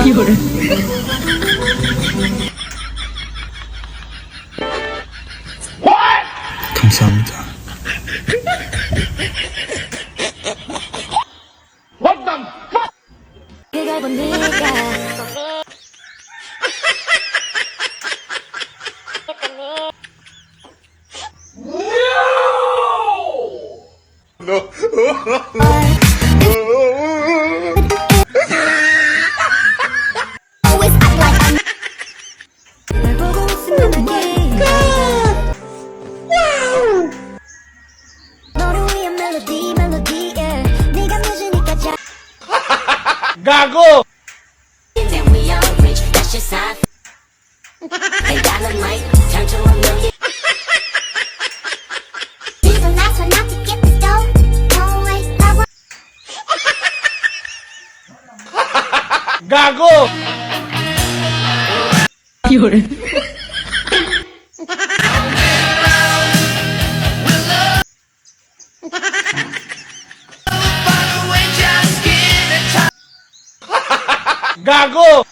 Yun. 감사합니다. 그걸 보니까 always act like I'm 날 보고 웃으면 너를 위한 멜로디 yeah. 네가 뮤즈니까 잘 Gago! Then we all reach that's your side and dynamite turn to a million These are nights when not to get the dough No way I want Gago! Yun. Gago!